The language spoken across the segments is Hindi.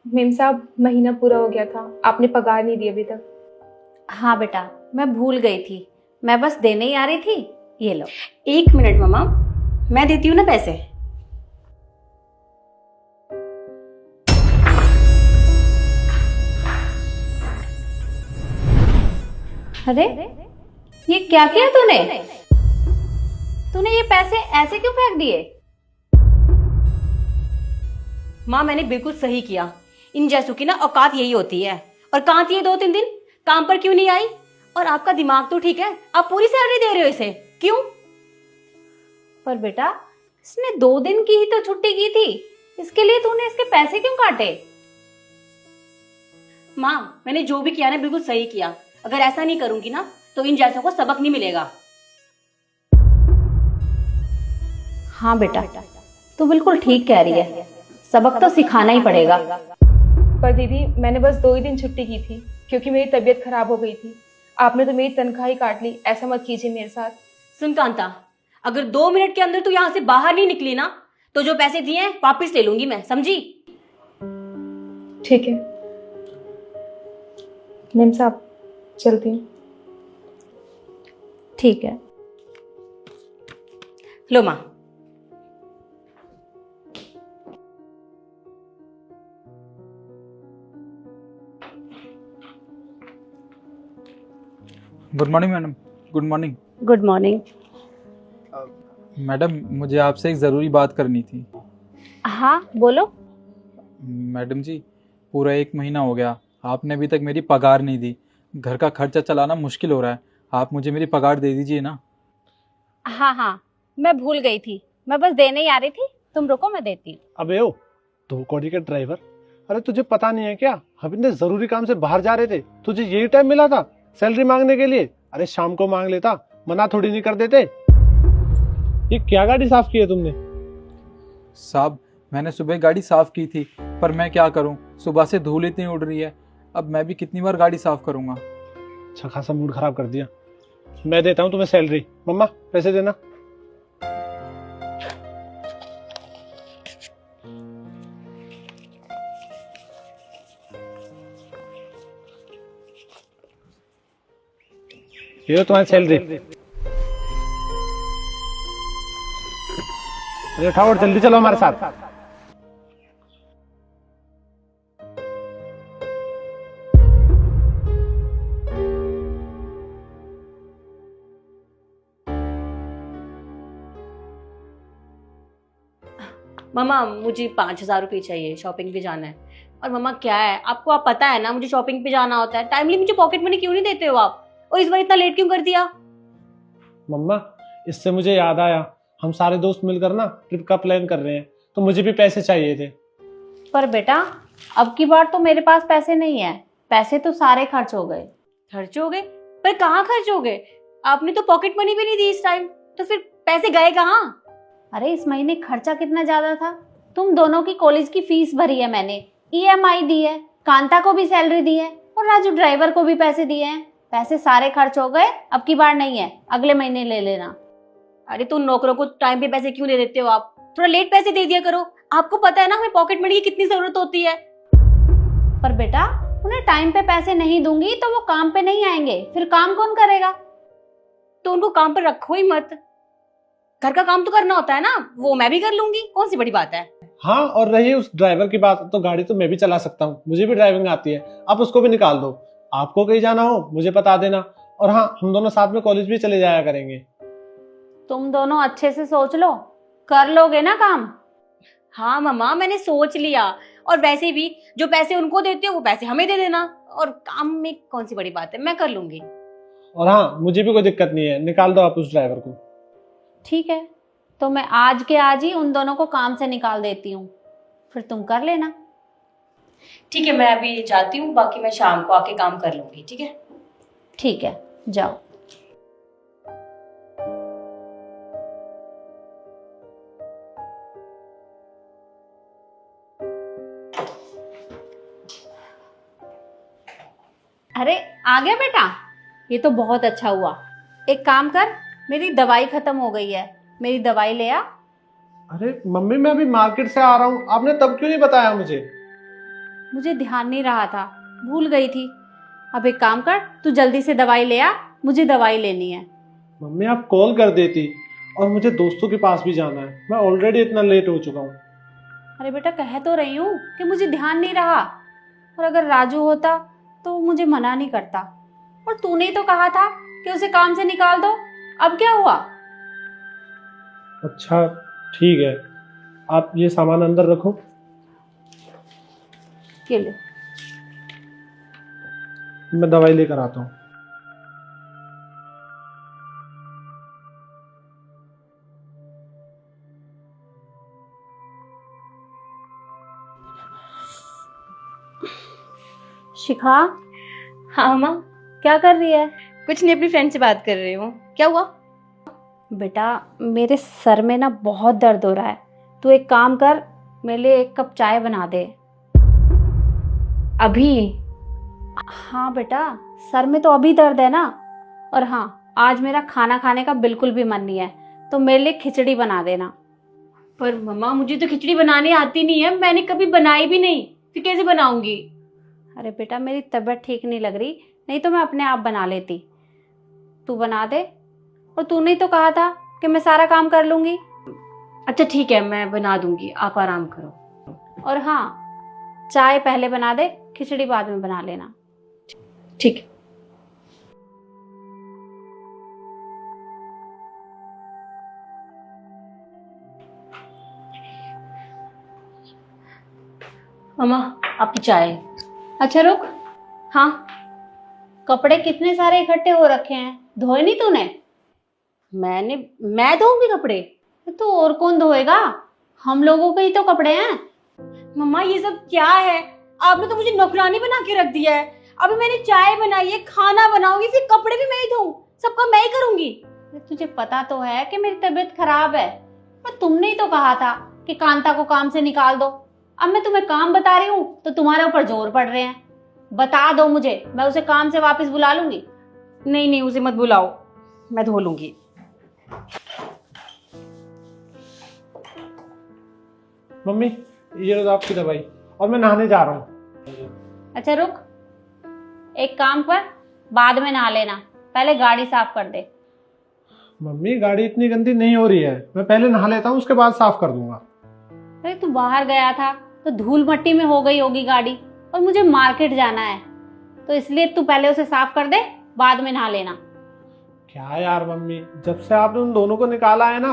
मेम साहब, महीना पूरा हो गया था, आपने पगार नहीं दी अभी तक। हाँ बेटा, मैं भूल गई थी। मैं बस देने ही आ रही थी। ये लो। 1 मिनट मम्मा, मैं देती हूँ ना पैसे। अरे, ये क्या किया तूने? तूने ये पैसे ऐसे क्यों फेंक दिए? माँ मैंने बिल्कुल सही किया। इन जैसों की ना औकात यही होती है। और कहाँ थी ये 2-3 दिन? काम पर क्यों नहीं आई? और आपका दिमाग तो ठीक है, आप पूरी सैलरी दे रहे हो इसे, क्यों? पर बेटा, इसने 2 दिन की ही तो छुट्टी की थी। इसके लिए तूने इसके पैसे क्यों काटे? माँ मैंने जो भी किया ना बिल्कुल सही किया। अगर ऐसा नहीं करूंगी ना तो इन जैसों को सबक नहीं मिलेगा। हाँ बेटा, तू बिल्कुल ठीक कह रही है। सबक तो सिखाना ही पड़ेगा। पर दीदी, मैंने बस 2 ही दिन छुट्टी की थी क्योंकि मेरी तबीयत खराब हो गई थी। आपने तो मेरी तनख्वाह ही काट ली, ऐसा मत कीजिए मेरे साथ। सुन कांता, अगर 2 मिनट के अंदर तू यहाँ से बाहर नहीं निकली ना तो जो पैसे दिए हैं वापिस ले लूंगी मैं, समझी? ठीक है मेम साहब, चलती हूँ। ठीक है। लो माँ। Good morning madam. Good morning. Good morning. Madam, मुझे आपसे एक ज़रूरी बात करनी थी। हाँ बोलो। मैडम जी, पूरा 1 महीना हो गया, आपने अभी तक मेरी पगार नहीं दी। घर का खर्चा चलाना मुश्किल हो रहा है, आप मुझे मेरी पगार दे दीजिए ना। हाँ हाँ, मैं भूल गई थी। मैं बस देने ही आ रही थी। तुम रुको, मैं देती हूँ। अबे ओ, 2 कौड़ी के ड्राइवर। अरे तुझे पता नहीं है क्या, हम इतने जरूरी काम से बाहर जा रहे थे, तुझे यही टाइम मिला था सैलरी मांगने के लिए? अरे शाम को मांग लेता, मना थोड़ी नहीं कर देते। ये क्या गाड़ी साफ की है तुमने? साहब, मैंने सुबह गाड़ी साफ़ की थी, पर मैं क्या करूं, सुबह से धूल इतनी उड़ रही है, अब मैं भी कितनी बार गाड़ी साफ़ करूंगा। अच्छा खासा मूड खराब कर दिया। मैं देता हूँ तुम्हें सैलरी। मम्मा पैसे देना। ये लो तुम्हारी सैलरी। अरे उठाओ और जल्दी चलो हमारे साथ। मामा मुझे 5,000 रुपये चाहिए, शॉपिंग पे जाना है। और मामा क्या है, आपको आप पता है ना मुझे शॉपिंग पे जाना होता है। टाइमली मुझे पॉकेट मनी क्यों नहीं देते हो आप? और इस बार इतना लेट क्यों कर दिया? मम्मा, इससे मुझे याद आया, हम सारे दोस्त मिलकर ना ट्रिप का प्लान कर रहे हैं, तो मुझे भी पैसे चाहिए थे। पर बेटा, अब की बार तो मेरे पास पैसे नहीं है। पैसे तो सारे खर्च हो गए। खर्च हो गए? पर कहाँ खर्च हो गए? आपने तो पॉकेट मनी भी नहीं दी इस टाइम, तो फिर पैसे गए कहाँ? अरे इस महीने खर्चा कितना ज्यादा था। तुम दोनों की कॉलेज की फीस भरी है मैंने, ईएमआई दी है, कांता को भी सैलरी दी है और राजू ड्राइवर को भी पैसे दिए हैं। पैसे सारे खर्च हो गए। अब की बार नहीं है, अगले महीने ले लेना। अरे तो नौकरों को टाइम पे पैसे क्यों दे देते हो आप? थोड़ा लेट पैसे दे दिया करो। आपको पता है ना हमें पॉकेट मनी की कितनी जरूरत होती है। पर बेटा, उन्हें टाइम पे पैसे नहीं दूंगी तो वो काम पे नहीं आएंगे, फिर काम कौन करेगा? तो उनको काम पर रखो ही मत। घर का काम तो करना होता है ना, वो मैं भी कर लूंगी, कौन सी बड़ी बात है। हाँ, और रही उस ड्राइवर की बात, तो गाड़ी तो मैं भी चला सकता हूँ, मुझे भी ड्राइविंग आती है। आप उसको भी निकाल दो। आपको कहीं जाना हो मुझे बता देना। और हाँ, हम दोनों साथ में कॉलेज भी चले जाया करेंगे। तुम दोनों अच्छे से सोच लो, कर लोगे ना काम? हाँ मामा, मैंने सोच लिया। और वैसे भी जो पैसे उनको देते हो वो पैसे हमें दे देना। और काम में कौन सी बड़ी बात है, मैं कर लूंगी। और हाँ, मुझे भी कोई दिक्कत नहीं है, निकाल दो आप उस ड्राइवर को। ठीक है, तो मैं आज के आज ही उन दोनों को काम से निकाल देती हूँ, फिर तुम कर लेना। ठीक है, मैं अभी जाती हूँ, बाकी मैं शाम को आके काम कर लूंगी, ठीक है? ठीक है, जाओ। अरे आ गया बेटा, ये तो बहुत अच्छा हुआ। एक काम कर, मेरी दवाई खत्म हो गई है, मेरी दवाई ले आ। अरे मम्मी, मैं अभी मार्केट से आ रहा हूँ, आपने तब क्यों नहीं बताया मुझे? मुझे ध्यान नहीं रहा था, भूल गई थी। अब एक काम कर, तू जल्दी से दवाई ले आ, मुझे दवाई लेनी है। मम्मी आप कॉल कर देती, और मुझे दोस्तों के पास भी जाना है, मैं ऑलरेडी इतना लेट हो चुका हूँ। अरे बेटा, कह तो रही हूँ कि मुझे ध्यान नहीं रहा, और अगर राजू होता तो वो मुझे मना नहीं करता। और तूने ही तो कहा था कि उसे काम से निकाल दो, अब क्या हुआ? अच्छा ठीक है, आप ये सामान अंदर रखो। ये ले। मैं दवाई लेकर आता हूँ। शिखा, हाँ माँ, क्या कर रही है? कुछ नहीं, अपनी फ्रेंड से बात कर रही हूँ। क्या हुआ? बेटा, मेरे सर में ना बहुत दर्द हो रहा है। तू एक काम कर, मेरे लिए 1 कप चाय बना दे। अभी? हाँ बेटा, सर में तो अभी दर्द है ना। और हाँ, आज मेरा खाना खाने का बिल्कुल भी मन नहीं है, तो मेरे लिए खिचड़ी बना देना। पर मम्मा, मुझे तो खिचड़ी बनाने आती नहीं है, मैंने कभी बनाई भी नहीं, फिर कैसे बनाऊंगी? अरे बेटा, मेरी तबीयत ठीक नहीं लग रही, नहीं तो मैं अपने आप बना लेती। तू बना दे, और तूने ही तो कहा था कि मैं सारा काम कर लूंगी। अच्छा ठीक है, मैं बना दूंगी, आप आराम करो। और हाँ, चाय पहले बना दे, खिचड़ी बाद में बना लेना। ठीक है। मम्मा, आपकी चाय। अच्छा रुक, हाँ, कपड़े कितने सारे इकट्ठे हो रखे हैं, धोए नहीं तूने? मैं धोऊंगी कपड़े? तो और कौन धोएगा? हम लोगों के ही तो कपड़े हैं। मम्मा, ये सब क्या है? आपने तो मुझे नौकरानी बना के रख दिया है। अभी मैंने चाय बनाई है, खाना बनाऊंगी, फिर कपड़े भी मैं ही धोऊं, सबका मैं ही करूंगी। तुझे पता तो है कि मेरी तबीयत खराब है, पर तुमने ही तो कहा था कि कांता को काम से निकाल दो। अब मैं तुम्हें काम बता रही हूँ तो तुम्हारे ऊपर जोर पड़ रहे हैं। बता दो मुझे, मैं उसे काम से वापस बुला लूंगी। नहीं नहीं, उसे मत बुलाओ, मैं धो लूंगी। मम्मी ये लो आपकी दवाई, और मैं नहाने जा रहा हूँ। अच्छा रुक, एक काम कर, बाद में नहा लेना, पहले गाड़ी साफ कर दे। मम्मी गाड़ी इतनी गंदी नहीं हो रही है, मैं पहले नहा लेता हूँ, उसके बाद साफ कर दूंगा। अरे तू बाहर गया था तो धूल मट्टी में हो गई होगी गाड़ी, और मुझे मार्केट जाना है, तो इसलिए तू पहले उसे साफ कर दे, बाद में नहा लेना। क्या यार मम्मी, जब से आपने उन दोनों को निकाला है ना,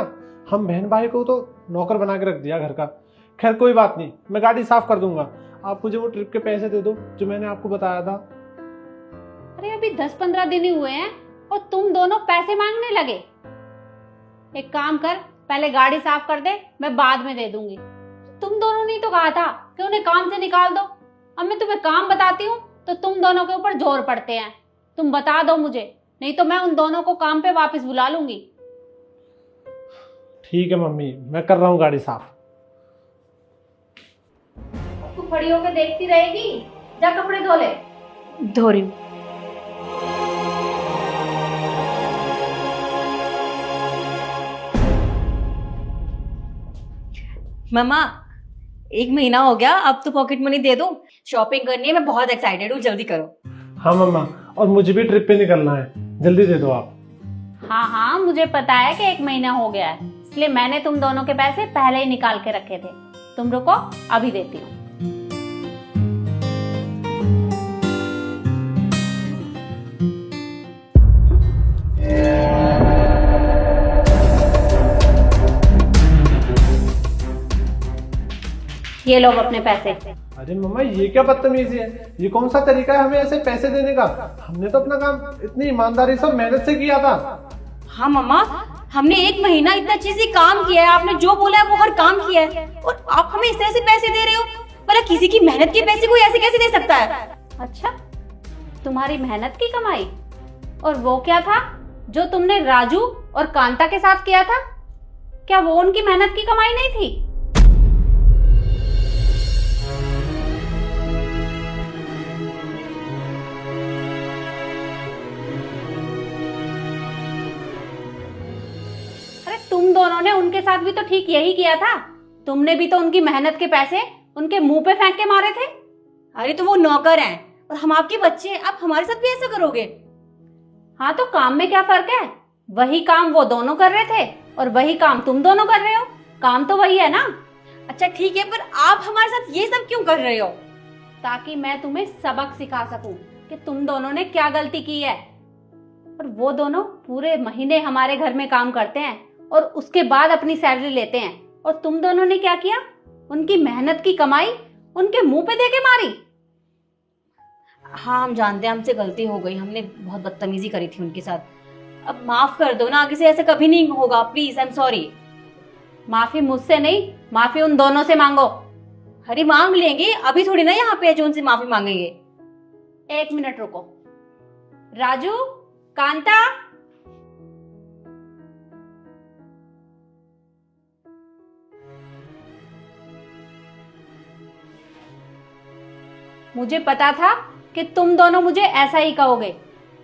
हम बहन भाई को तो नौकर बना के रख दिया घर का। खैर कोई बात नहीं, मैं गाड़ी साफ कर दूंगा। आप मुझे वो ट्रिप के पैसे दे दो जो मैंने आपको बताया था। अरे अभी 10-15 दिन ही हुए हैं और तुम दोनों पैसे मांगने लगे। एक काम कर, पहले गाड़ी साफ कर दे, मैं बाद में दे दूंगी। तुम दोनों ने तो कहा था कि उन्हें काम से निकाल दो। अब मैं तुम्हें काम बताती हूँ तो तुम दोनों के ऊपर जोर पड़ते हैं। तुम बता दो मुझे, नहीं तो मैं उन दोनों को काम पे वापस बुला लूंगी। ठीक है मम्मी, मैं कर रहा हूँ गाड़ी साफ। तू खड़ी होकर देखती रहेगी, जा कपड़े धो ले। धो रही हूँ। मम्मा, 1 महीना हो गया, अब तो पॉकेट मनी दे दो, शॉपिंग करनी है, मैं बहुत एक्साइटेड हूँ, जल्दी करो। हाँ मम्मा, और मुझे भी ट्रिप पे निकलना है, जल्दी दे दो आप। हाँ हाँ, मुझे पता है कि 1 महीना हो गया है, इसलिए मैंने तुम दोनों के पैसे पहले ही निकाल के रखे थे। तुम रुको, अभी देती हूँ। ये लो अपने पैसे। अरे मम्मा ये क्या बदतमीजी है, ये कौन सा तरीका है हमें ऐसे पैसे देने का? हमने तो अपना काम इतनी ईमानदारी से मेहनत से किया था। हाँ मम्मा, हमने 1 महीना इतना अच्छे से काम किया है, आपने जो बोला है वो हर काम किया है, और आप हमें इस तरह से पैसे दे रहे हो? भला किसी की मेहनत के पैसे कोई ऐसे कैसे दे सकता है? अच्छा, तुम्हारी मेहनत की कमाई? और वो क्या था जो तुमने राजू और कांता के साथ किया था? क्या वो उनकी मेहनत की कमाई नहीं थी? अरे तुम दोनों ने उनके साथ भी तो ठीक यही किया था। तुमने भी तो उनकी मेहनत के पैसे उनके मुंह पे फेंक के मारे थे। अरे तो वो नौकर हैं और हम आपके बच्चे हैं, आप हमारे साथ भी ऐसा करोगे? हाँ तो काम में क्या फर्क है? वही काम वो दोनों कर रहे थे और वही काम तुम दोनों कर रहे हो, काम तो वही है ना। अच्छा ठीक है, पर आप हमारे साथ ये सब क्यों कर रहे हो? ताकि मैं तुम्हें सबक सिखा सकूं कि तुम दोनों ने क्या गलती की है। और वो दोनों पूरे महीने हमारे घर में काम करते हैं और उसके बाद अपनी सैलरी लेते हैं, और तुम दोनों ने क्या किया? उनकी मेहनत की कमाई उनके मुंह पे दे के मारी। हाँ हम जानते हैं हमसे गलती हो गई, हमने बहुत बदतमीजी करी थी उनके साथ, अब माफ कर दो ना, आगे से ऐसा कभी नहीं होगा, प्लीज, आई एम सॉरी। माफी मुझसे नहीं, माफी उन दोनों से मांगो। अरे मांग लेंगे, अभी थोड़ी ना यहाँ पे है जो उनसे माफी मांगेंगे। 1 मिनट रुको। राजू, कांता, मुझे पता था कि तुम दोनों मुझे ऐसा ही कहोगे।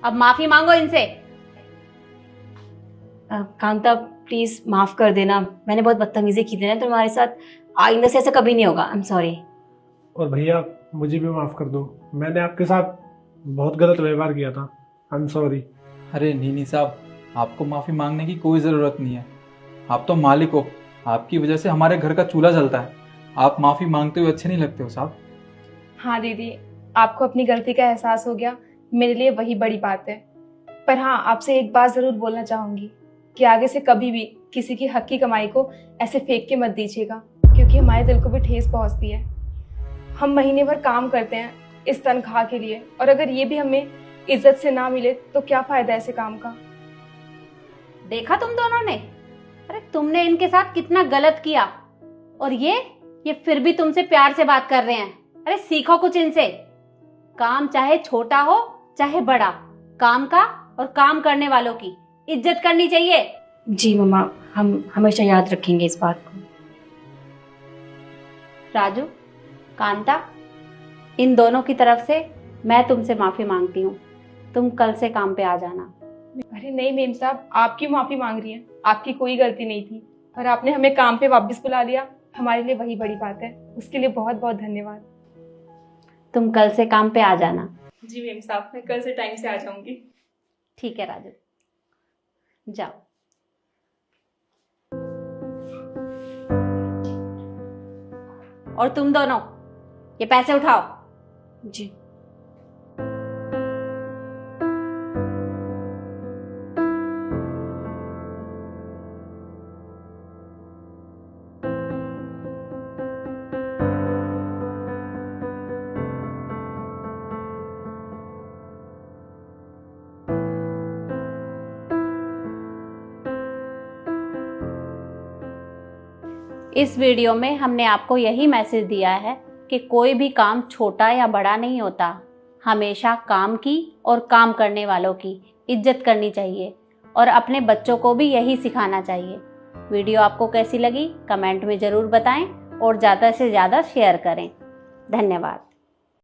अब माफी मांगो इनसे। कांता प्लीज माफ कर देना, मैंने बहुत बदतमीजी की थी ना तुम्हारे साथ, आइंदा से ऐसा कभी नहीं होगा, आई एम सॉरी। और भैया मुझे भी माफ कर दो, मैंने आपके साथ बहुत गलत व्यवहार किया था, आई एम सॉरी। अरे नीनी साहब, आपको माफ़ी मांगने की कोई ज़रूरत नहीं है। आप तो मालिक हो, आपकी वजह से हमारे घर का चूल्हा जलता है। आप माफ़ी मांगते हुए अच्छे नहीं लगते हो साहब। हाँ दीदी, आपको अपनी गलती का एहसास हो गया, मेरे लिए वही बड़ी बात है। पर हाँ, आपसे एक बात ज़रूर बोलना चाहूँगी कि आगे से कभी भी किसी की हक की कमाई को ऐसे फेंक के मत दीजिएगा, क्योंकि हमारे दिल को भी ठेस पहुँचती है। हम महीने भर काम करते हैं इस तनख्वाह के लिए, और अगर ये भी हमें इज्जत से ना मिले तो क्या फ़ायदा ऐसे काम का। देखा तुम दोनों ने? अरे तुमने इनके साथ कितना गलत किया, और ये फिर भी तुमसे प्यार से बात कर रहे हैं। अरे सीखो कुछ इनसे। काम चाहे छोटा हो चाहे बड़ा, काम का और काम करने वालों की इज्जत करनी चाहिए। जी मम्मा, हम हमेशा याद रखेंगे इस बात को। राजू, कांता, इन दोनों की तरफ से मैं तुमसे माफी मांगती हूँ। तुम कल से काम पे आ जाना। अरे नहीं मेम साहब, आप क्यों माफ़ी मांग रही हैं? आपकी कोई गलती नहीं थी, और आपने हमें काम पे वापस बुला लिया, हमारे लिए वही बड़ी बात है। उसके लिए बहुत बहुत धन्यवाद। तुम कल से काम पे आ जाना। जी मेम साहब, मैं कल से टाइम से आ जाऊंगी। ठीक है राजू, जाओ। और तुम दोनों ये पैसे उठाओ। जी। इस वीडियो में हमने आपको यही मैसेज दिया है कि कोई भी काम छोटा या बड़ा नहीं होता। हमेशा काम की और काम करने वालों की इज्जत करनी चाहिए, और अपने बच्चों को भी यही सिखाना चाहिए। वीडियो आपको कैसी लगी कमेंट में ज़रूर बताएं, और ज़्यादा से ज़्यादा शेयर करें। धन्यवाद।